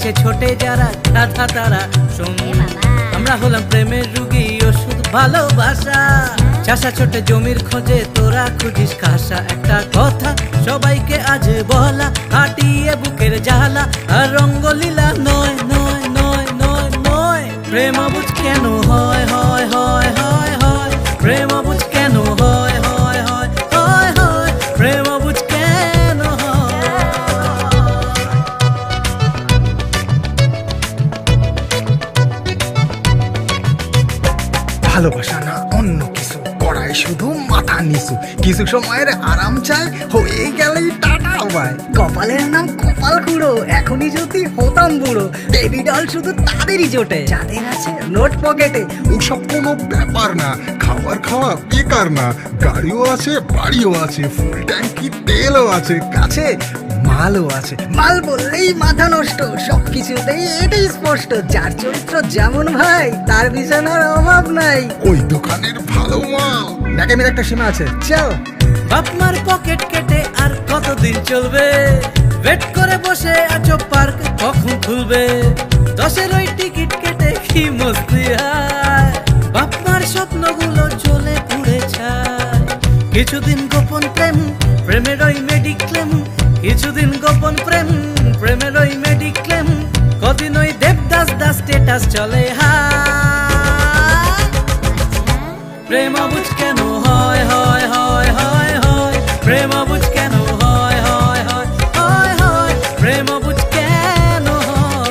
পিছে ছোটে যারা গাধা তারা শোন, আমরা হলাম প্রেমের রুগী, ওষুধ ভালোবাসা। চাষা ছোটে জমির খোঁজে, তোরা খুঁজিস খাসা। একটা কথা সবাইকে আজ বলা, হাটিয়ে বুকের জ্বালা। আর রঙ্গলীলা নয় নয় নয় নয় নয়। প্রেম অবুঝ কেন হয় হয় হয় হয় হয়। প্রেম অবুঝ কেন হয় হয় হয় হয় হয়। প্রেম অবুঝ কেন হয়। ভালোবাসা না অন্য কিছু, করাই শুধু মাথা নিচু। কিছু সময়ের আরাম চায়, হয়ে গেলেই টাটা বাই। কপালের নাম কপাল খুঁড়ো, এখনই যদি হতাম বুড়ো। বেবি ডল শুধু তাদেরই জোটে যাদের আছে নোট পকেটে। ওসব কোনো ব্যাপার না, খাবার খাওয়া বেকার না। গাড়িও আছে, বাড়িও আছে, ফুল ট্যাঙ্কি তেলও আছে, কাছে মালও আছে। মাল বললেই মাথা নষ্ট, সবকিছুতেই এটাই স্পষ্ট। যার চরিত্র যেমন ভাই, তার বিছানার অভাব নাই। ওই দোকানের ভালো মাল। ন্যাকামির একটা সীমা আছে, চল। বাপমার পকেট কেটে আর কতদিন চলবে? ওয়েট করে বসে আছো পার্ক, কখন খুলবে? 10-এর ওই টিকিট কেটে কি মস্তি হয়। বাপমার স্বপ্নগুলো চলে পুড়ে ছায়। কিছুদিন গোপন প্রেম, প্রেমের ওই মেডিক্লেম। কিছুদিন গোপন প্রেম, প্রেমের ওই মেডিক্লেম। কদিন ওই দেবদাস দাস স্টেটাস চলে হায়। প্রেম অবুঝ কেন হয় হয় হয় হয় হয়। প্রেম অবুঝ কেন হয় হয় হয় হয় হয়। প্রেম অবুঝ কেন হয়।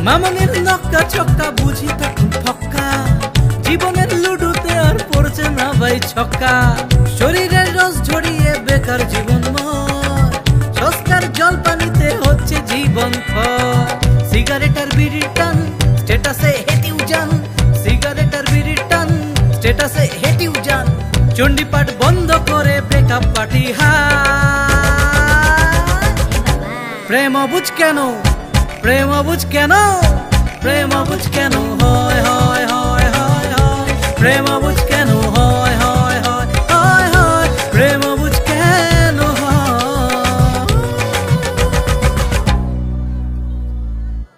মামনের নক্কা ছক্কা বুঝি তখন ফক্কা। জীবনের লুডুতে আর পড়ছে না ভাই ছক্কা। শরীরের রস ঝরিয়ে বেকার জীবনময়। সস্তার জল পানিতে হচ্ছে জীবন ক্ষয়। সিগারেটার বিড়ির টান, স্টেটাসে হেঁটেও যান। সিগারেটার বিড়ির টান, স্টেটাসে হেঁটেও যান। চণ্ডীপাঠ বন্ধ করে ব্রেকআপ পার্টি হায়। প্রেম অবুঝ কেন, প্রেম অবুঝ কেন। প্রেম অবুঝ কেন হয় হয় হয় হয় হয়। প্রেম অবুঝ কেন